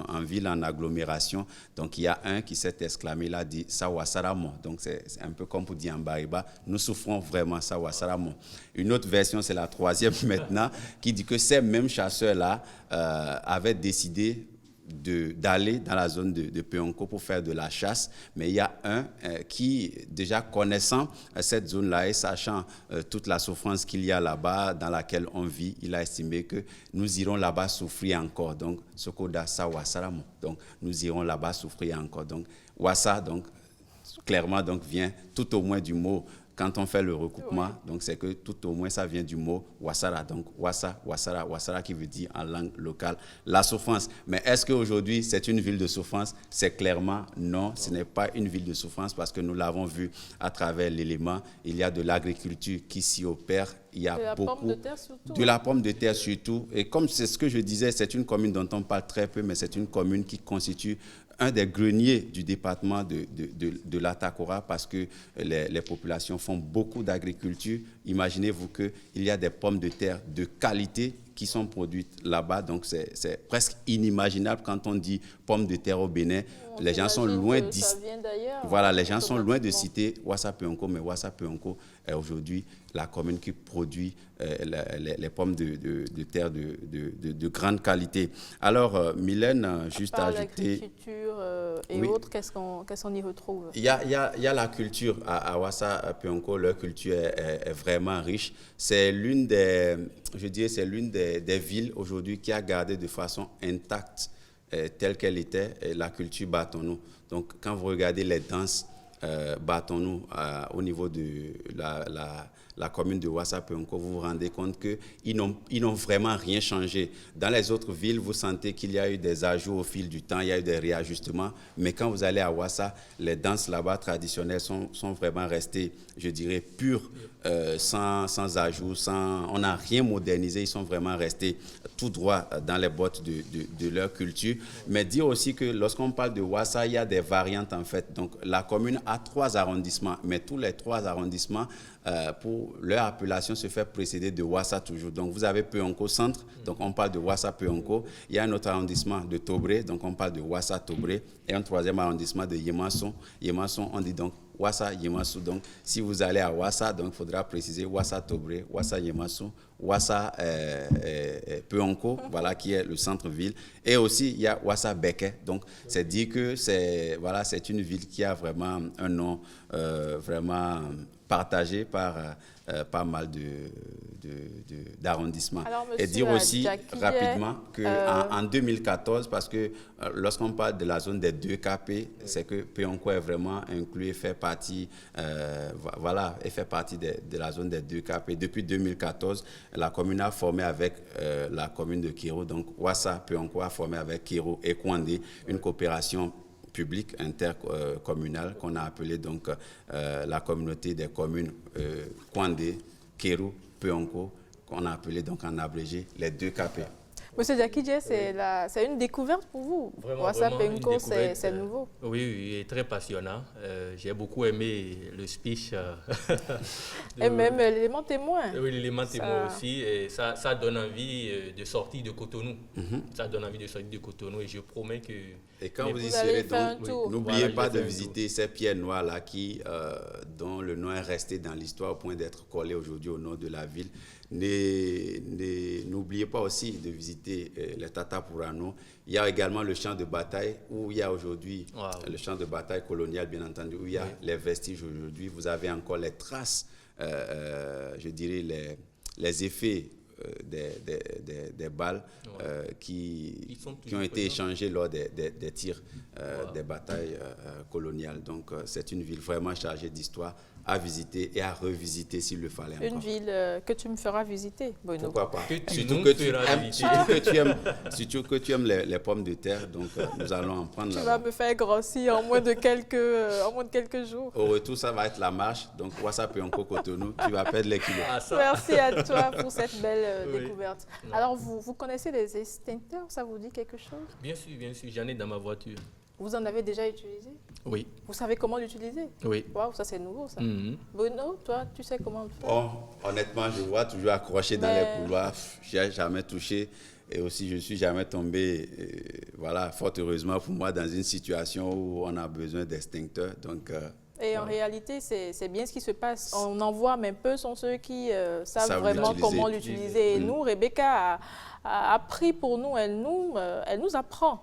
en ville, en agglomération. Donc il y a un qui s'est exclamé là, dit Sawasaramon. Donc c'est un peu comme pour dire en Bariba, nous souffrons vraiment Sawasaramon. Une autre version, c'est la 3e maintenant, qui dit que ces mêmes chasseurs-là avaient décidé d'aller dans la zone de Peonko pour faire de la chasse, mais il y a un qui, déjà connaissant cette zone-là et sachant toute la souffrance qu'il y a là-bas, dans laquelle on vit, il a estimé que nous irons là-bas souffrir encore. Donc, Sokoda Sawasaramo. Donc, nous irons là-bas souffrir encore. Donc, Wassa, donc, clairement, donc, vient tout au moins du mot. Quand on fait le recoupement, donc c'est que tout au moins ça vient du mot Wassara, donc Wassara qui veut dire en langue locale la souffrance. Mais est-ce qu'aujourd'hui c'est une ville de souffrance? C'est clairement non, ce n'est pas une ville de souffrance parce que nous l'avons vu à travers l'élément. Il y a de l'agriculture qui s'y opère. Il y a beaucoup de la pomme de terre surtout. Et comme c'est ce que je disais, c'est une commune dont on parle très peu, mais c'est une commune qui constitue un des greniers du département de l'Atakora parce que les populations font beaucoup d'agriculture. Imaginez-vous qu'il y a des pommes de terre de qualité qui sont produites là-bas. Donc, c'est presque inimaginable quand on dit pommes de terre au Bénin. Les gens sont loin les gens sont loin de citer Ouassa Peonko, mais Ouassa Peonko est aujourd'hui la commune qui produit les pommes de terre de grande qualité. Alors, Mylène, juste à ajouter... l'agriculture et autres, qu'est-ce qu'on y retrouve? Il y a la culture à Ouassa Peonko, leur culture est vraiment riche. C'est l'une des villes aujourd'hui qui a gardé de façon intacte telle qu'elle était la culture Baatonou. Donc, quand vous regardez les danses Baatonou au niveau de la commune de Ouassa Peonko, vous vous rendez compte qu'ils n'ont vraiment rien changé. Dans les autres villes, vous sentez qu'il y a eu des ajouts au fil du temps, il y a eu des réajustements, mais quand vous allez à Ouassa, les danses là-bas traditionnelles sont vraiment restées, je dirais, pures, sans ajout, on n'a rien modernisé, ils sont vraiment restés tout droit dans les bottes de leur culture. Mais dire aussi que lorsqu'on parle de Ouassa, il y a des variantes en fait. Donc la commune a 3 arrondissements, mais tous les 3 arrondissements, pour leur appellation, se fait précéder de Ouassa toujours. Donc vous avez Peonko Centre, donc on parle de Ouassa Peonko. Il y a un autre arrondissement de Tobré, donc on parle de Ouassa Tobré. Et un 3e arrondissement de Yemasson. Yemasson, on dit donc Wassa Yemassou. Donc, si vous allez à Wassa, donc il faudra préciser Wassa Tobré, Wassa Yemassou, Wassa Peonko, voilà, qui est le centre-ville. Et aussi, il y a Wassa Beke. Donc, c'est dit que c'est une ville qui a vraiment un nom vraiment partagé par pas mal d'arrondissements. Et dire aussi rapidement qu'en 2014, parce que lorsqu'on parle de la zone des 2KP, c'est que Peonko est vraiment inclus et fait partie, fait partie de la zone des 2KP. Depuis 2014, la commune a formé avec la commune de Kiro, donc Wassa Peonko a formé avec Kiro et Kwandé une coopération publique intercommunale qu'on a appelée donc la communauté des communes Kwandé, Kiro, Peonko, qu'on a appelé donc en abrégé les 2KP. Monsieur Jakidje, c'est une découverte pour vous. Wassa Peonko, c'est nouveau. Oui, et très passionnant. J'ai beaucoup aimé le speech. Et même l'élément témoin. Oui, l'élément témoin aussi. Et ça donne envie de sortir de Cotonou. Ça donne envie de sortir de Cotonou et je promets que... Et quand vous y serez, n'oubliez pas de visiter ces pierres noires-là dont le nom est resté dans l'histoire au point d'être collé aujourd'hui au nom de la ville. N'oubliez pas aussi de visiter les Tata Purano. Il y a également le champ de bataille où il y a aujourd'hui le champ de bataille colonial, bien entendu, où il y a les vestiges aujourd'hui. Vous avez encore les traces, je dirais les effets des balles qui ont été échangées lors des tirs des batailles coloniales. Donc c'est une ville vraiment chargée d'hisaitre à visiter et à revisiter s'il le fallait encore. Une ville que tu me feras visiter, Bono. Pourquoi pas? Surtout que tu aimes les pommes de terre, donc nous allons en prendre. Tu vas me faire grossir en moins de quelques jours. Au retour, ça va être la marche, donc Wassa Peonko Cotonou, tu vas perdre les kilos. Merci à toi pour cette belle découverte. Alors, vous connaissez les extincteurs, ça vous dit quelque chose? Bien sûr, j'en ai dans ma voiture. Vous en avez déjà utilisé? Oui. Vous savez comment l'utiliser? Oui. Waouh, ça c'est nouveau ça. Bono, toi, tu sais comment le faire? Honnêtement, je vois toujours accroché dans les couloirs. Je n'ai jamais touché et aussi je ne suis jamais tombé, fort heureusement pour moi, dans une situation où on a besoin d'extincteurs. Et en réalité, c'est bien ce qui se passe. On en voit, mais peu sont ceux qui savent vraiment comment l'utiliser. Et nous, Rebecca a appris pour nous, elle nous apprend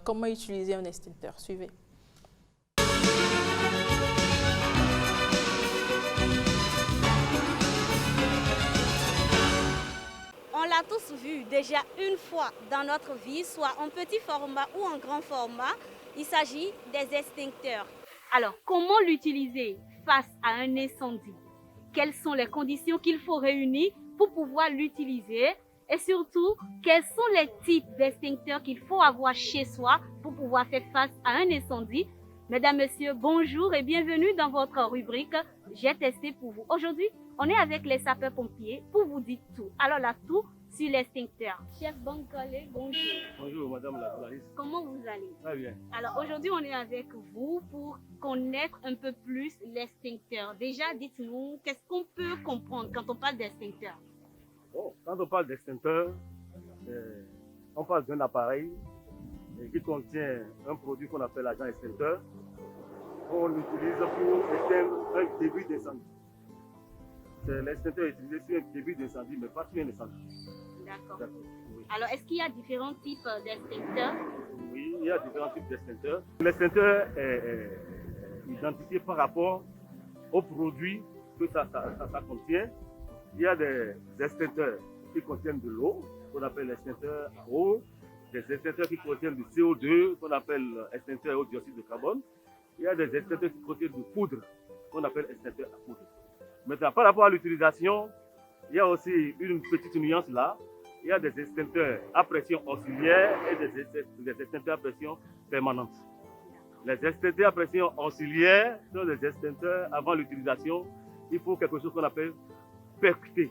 comment utiliser un extincteur. Suivez. On l'a tous vu déjà une fois dans notre vie, soit en petit format ou en grand format. Il s'agit des extincteurs. Alors, comment l'utiliser face à un incendie? Quelles sont les conditions qu'il faut réunir pour pouvoir l'utiliser? Et surtout, quels sont les types d'extincteurs qu'il faut avoir chez soi pour pouvoir faire face à un incendie? Mesdames, Messieurs, bonjour et bienvenue dans votre rubrique « J'ai testé pour vous ». Aujourd'hui, on est avec les sapeurs-pompiers pour vous dire tout. Alors là, tout sur l'extincteur. Chef Bankole, bonjour. Bonjour, madame la journaliste. Comment vous allez? Très bien. Alors aujourd'hui, on est avec vous pour connaître un peu plus l'extincteur. Déjà, dites-nous, qu'est-ce qu'on peut comprendre quand on parle d'extincteur? Bon, quand on parle d'extincteur, on parle d'un appareil qui contient un produit qu'on appelle l'agent extincteur. On l'utilise pour éteindre un début d'incendie. L'extincteur est utilisé sur un début d'incendie, mais pas sur un incendie. D'accord. Oui. Alors, est-ce qu'il y a différents types d'extincteurs? Oui, il y a différents types d'extincteurs. L'extincteur est identifié par rapport au produit que ça contient. Il y a des extincteurs qui contiennent de l'eau, qu'on appelle extincteur à eau, des extincteurs qui contiennent du CO2, qu'on appelle extincteur au dioxyde de carbone. Il y a des extincteurs qui contiennent de poudre, qu'on appelle extincteur à poudre. Maintenant, par rapport à l'utilisation, il y a aussi une petite nuance là. Il y a des extincteurs à pression osciliaire et des extincteurs à pression permanente. Les extincteurs à pression osciliaire sont des extincteurs avant l'utilisation. Il faut quelque chose qu'on appelle percuter.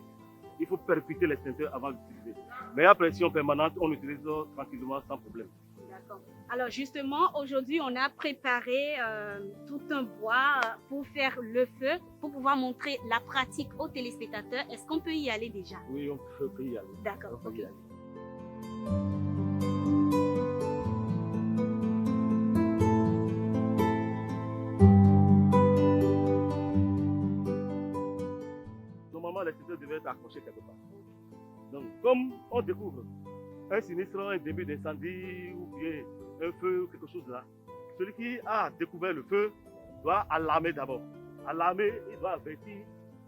Il faut percuter l'extincteur avant d'utiliser. Mais à pression permanente, on l'utilise tranquillement sans problème. D'accord. Alors justement, aujourd'hui, on a préparé tout un bois pour faire le feu, pour pouvoir montrer la pratique aux téléspectateurs. Est-ce qu'on peut y aller déjà? Oui, on peut y aller. D'accord. Ok. l'extincteur devait être accroché quelque part. Donc, comme on découvre un sinistre, un début d'incendie ou bien un feu ou quelque chose là, celui qui a découvert le feu doit alarmer d'abord. Alarmer, il doit avertir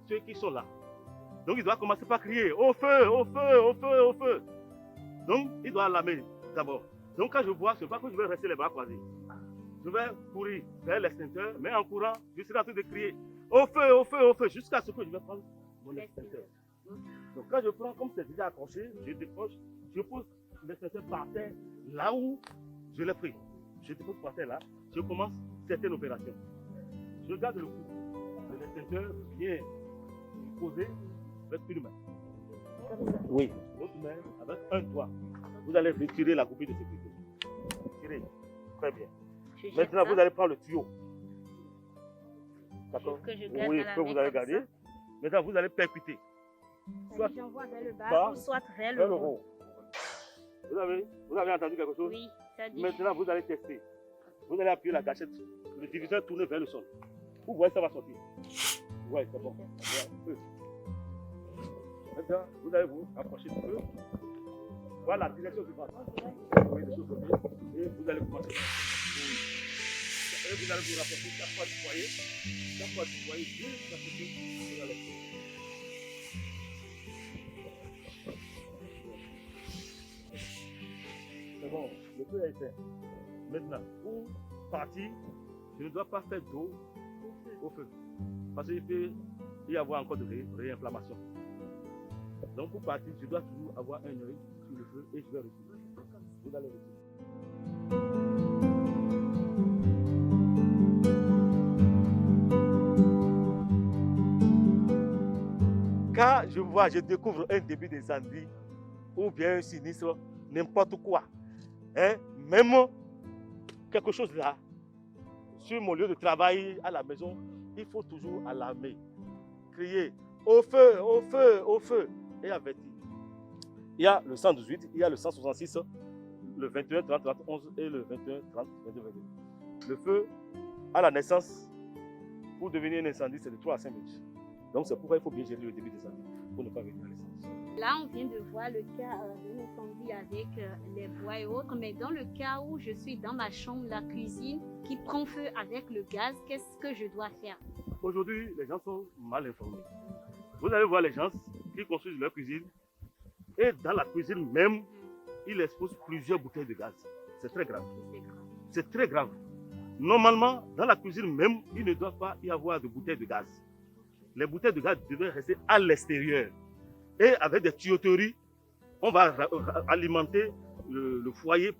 ceux qui sont là. Donc, il doit commencer par crier « Au feu, au feu, au feu, au feu !» Donc, il doit alarmer d'abord. Donc, quand je vois, ce n'est pas que je vais rester les bras croisés. Je vais courir vers l'extincteur, mais en courant, je serai en train de crier « Au feu, au feu, au feu !» jusqu'à ce que je vais prendre mon extincteur. Donc, quand je prends, comme c'est déjà accroché, je décroche, je pose l'extincteur par terre, là où je l'ai pris. Je dépose par terre là, je commence certaines opérations. Je garde le coup de l'extincteur bien posé avec une main. Oui, l'autre main avec un doigt. Vous allez retirer la copie de sécurité. Tirez. Très bien. Maintenant, vous allez prendre le tuyau. D'accord? Oui, que vous allez garder. Maintenant, vous allez percuter. Soit j'envoie vers le bas ou soit vers le haut. Vous avez entendu quelque chose? Oui, ça dit. Maintenant, vous allez tester. Vous allez appuyer la gâchette. Le diviseur tourne vers le sol. Vous voyez, ça va sortir. Oui, c'est bon. Maintenant, vous allez vous approcher du feu. Voilà la direction du bas. Oui, des choses comme ça. Et vous allez commencer. Et vous allez vous rapprocher chaque fois du foyer. Chaque fois du foyer, jusqu'à ce que vous allez faire. C'est bon, le feu est éteint. Maintenant, pour partir, je ne dois pas faire d'eau au feu. Parce qu'il peut y avoir encore de réinflammation. Donc pour partir, je dois toujours avoir un œil sur le feu et je vais retirer. Vous allez retirer. Quand je découvre un début d'incendie ou bien un sinistre, n'importe quoi, hein, même quelque chose là, sur mon lieu de travail, à la maison, il faut toujours alarmer, crier au feu, au feu, au feu, et avertir. Il y a le 118, il y a le 166, le 21, 30, 30, 11 et le 21, 30, 22, 22. Le feu, à la naissance, pour devenir un incendie, c'est de 3 à 5 minutes. Donc c'est pourquoi il faut bien gérer le début d'incendie, pour ne pas venir à l'essence. Là, on vient de voir le cas d'un incendie avec les bois et autres, mais dans le cas où je suis dans ma chambre, la cuisine, qui prend feu avec le gaz, qu'est-ce que je dois faire? Aujourd'hui, les gens sont mal informés. Vous allez voir les gens qui construisent leur cuisine et dans la cuisine même, ils exposent plusieurs bouteilles de gaz. C'est très grave. C'est très grave. Normalement, dans la cuisine même, il ne doit pas y avoir de bouteilles de gaz. Les bouteilles de gaz devaient rester à l'extérieur. Et avec des tuyauteries, on va alimenter le foyer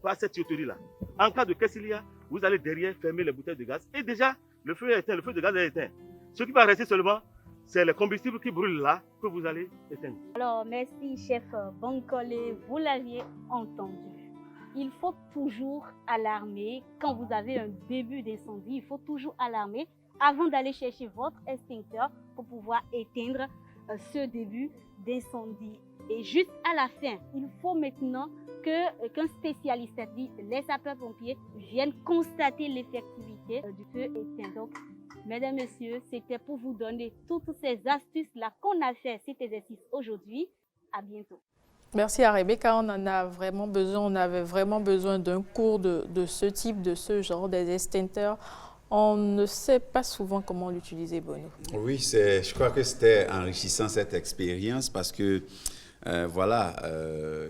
par cette tuyauterie-là. En cas de qu'est-ce qu'il y a, vous allez derrière fermer les bouteilles de gaz. Et déjà, le feu est éteint, le feu de gaz est éteint. Ce qui va rester seulement, c'est le combustible qui brûle là que vous allez éteindre. Alors, merci, chef Bankole, vous l'aviez entendu. Il faut toujours alarmer. Quand vous avez un début d'incendie, il faut toujours alarmer avant d'aller chercher votre extincteur pour pouvoir éteindre ce début d'incendie. Et juste à la fin, il faut maintenant qu'un spécialiste, c'est-à-dire les sapeurs-pompiers, viennent constater l'effectivité du feu éteint. Donc, mesdames, messieurs, c'était pour vous donner toutes ces astuces-là qu'on a fait cet exercice aujourd'hui. À bientôt. Merci à Rebecca, on en a vraiment besoin, on avait vraiment besoin d'un cours de ce type, de ce genre, des extincteurs. On ne sait pas souvent comment l'utiliser, Bono. Oui, je crois que c'était enrichissant cette expérience parce que voilà,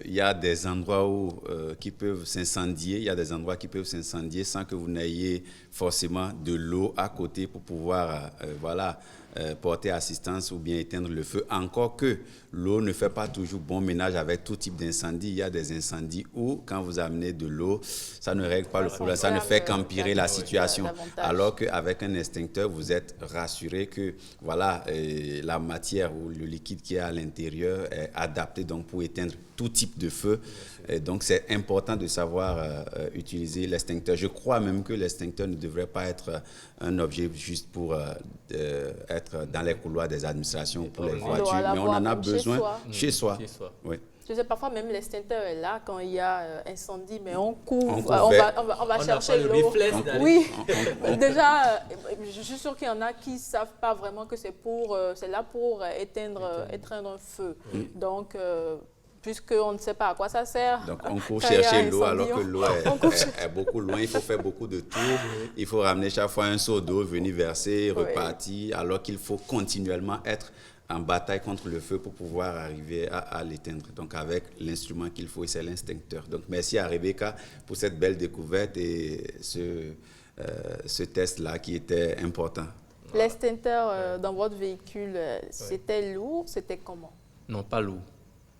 il y a des endroits qui peuvent s'incendier, il y a des endroits qui peuvent s'incendier sans que vous n'ayez forcément de l'eau à côté pour pouvoir voilà, porter assistance ou bien éteindre le feu. Encore que l'eau ne fait pas toujours bon ménage avec tout type d'incendie. Il y a des incendies où, quand vous amenez de l'eau, ça ne règle pas le problème, ça ne fait qu'empirer la situation. Alors qu'avec un extincteur, vous êtes rassuré que voilà, la matière ou le liquide qui est à l'intérieur est adapté donc, pour éteindre tout type de feu. Et donc, c'est important de savoir utiliser l'extincteur. Je crois même que l'extincteur ne devrait pas être un objet juste pour être dans les couloirs des administrations pour les voitures, mais on en a besoin chez soi. Oui. Je sais, parfois même l'extincteur est là quand il y a incendie, mais on couvre, on va chercher l'eau. Oui, déjà, je suis sûre qu'il y en a qui ne savent pas vraiment que c'est là pour éteindre un feu. Donc, puisqu'on ne sait pas à quoi ça sert. Donc, on court chercher l'eau alors que l'eau est beaucoup loin. Il faut faire beaucoup de tours. Il faut ramener chaque fois un seau d'eau, venir verser, repartir, alors qu'il faut continuellement être en bataille contre le feu pour pouvoir arriver à l'éteindre. Donc, avec l'instrument qu'il faut, c'est l'extincteur. Donc, merci à Rebecca pour cette belle découverte et ce test-là qui était important. L'extincteur dans votre véhicule, c'était lourd, c'était comment? Non, pas lourd.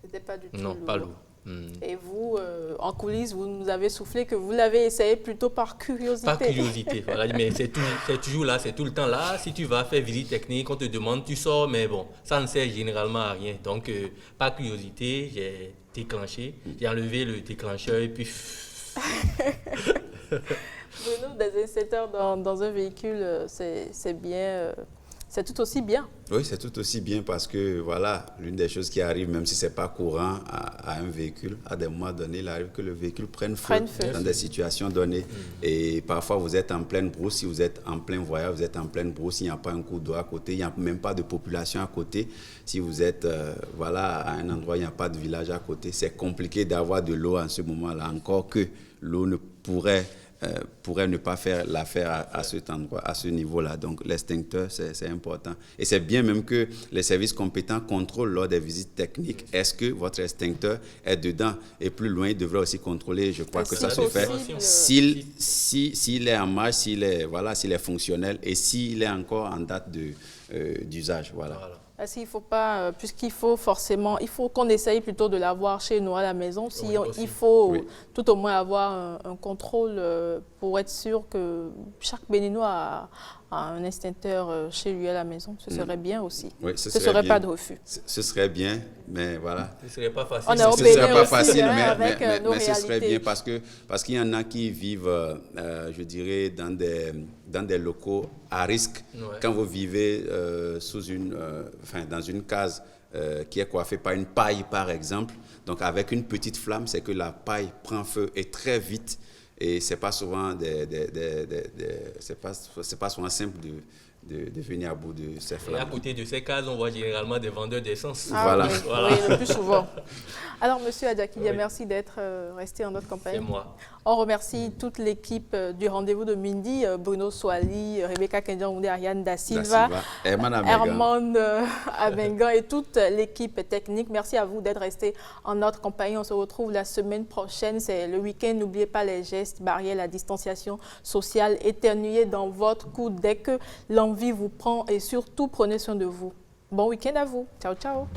C'était pas du tout lourd. Non, pas lourd. Et vous, en coulisses, vous nous avez soufflé que vous l'avez essayé plutôt par curiosité. Par curiosité, voilà, mais c'est toujours là, c'est tout le temps là. Si tu vas faire visite technique, on te demande, tu sors, mais bon, ça ne sert généralement à rien. Donc, par curiosité, j'ai déclenché, j'ai enlevé le déclencheur et puis... Bruno, des incendeurs dans un véhicule, c'est bien... C'est tout aussi bien. Oui, c'est tout aussi bien parce que, voilà, l'une des choses qui arrive, même si ce n'est pas courant à un véhicule, à des moments donnés, il arrive que le véhicule prenne feu dans des situations données. Et parfois, vous êtes en pleine brousse, si vous êtes en plein voyage, vous êtes en pleine brousse, il n'y a pas un coup d'eau à côté, il n'y a même pas de population à côté. Si vous êtes voilà, à un endroit, il n'y a pas de village à côté, c'est compliqué d'avoir de l'eau en ce moment-là, encore que l'eau ne pourrait ne pas faire l'affaire à cet endroit, à ce niveau-là. Donc, l'extincteur, c'est important. Et c'est bien même que les services compétents contrôlent lors des visites techniques. Est-ce que votre extincteur est dedans? Et plus loin, ils devraient aussi contrôler, je crois que ça se fait. S'il est en marche, s'il est fonctionnel et s'il est encore en date d'usage. Voilà. Parce qu'il ne faut pas, puisqu'il faut forcément, il faut qu'on essaye plutôt de l'avoir chez nous à la maison. Il faut tout au moins avoir un contrôle pour être sûr que chaque Béninois a un extincteur chez lui à la maison. Ce serait bien aussi. Oui, ce ne serait pas de refus. Ce serait bien, mais voilà. Ce ne serait pas facile. On est ce ne serait pas facile, avec mais ce serait bien parce qu'il y en a qui vivent, je dirais, dans des locaux à risque. Quand vous vivez dans une case qui est coiffée par une paille, par exemple, donc avec une petite flamme, c'est que la paille prend feu et très vite. Et c'est pas souvent c'est pas souvent simple de venir à bout de ces flammes. Et à côté de ces cases, on voit généralement des vendeurs d'essence. Voilà. Oui, le plus souvent. Alors, Monsieur Adjakilia, merci d'être resté en notre compagnie. C'est moi. On remercie toute l'équipe du rendez-vous de Mindi, Bruno Swali, Rebecca Kendian, Ariane Da Silva, Herman Abengan et toute l'équipe technique. Merci à vous d'être resté en notre compagnie. On se retrouve la semaine prochaine. C'est le week-end. N'oubliez pas les gestes barrières, la distanciation sociale. Éternuez dans votre coude dès que l'envie vous prend et surtout prenez soin de vous. Bon week-end à vous. Ciao, ciao.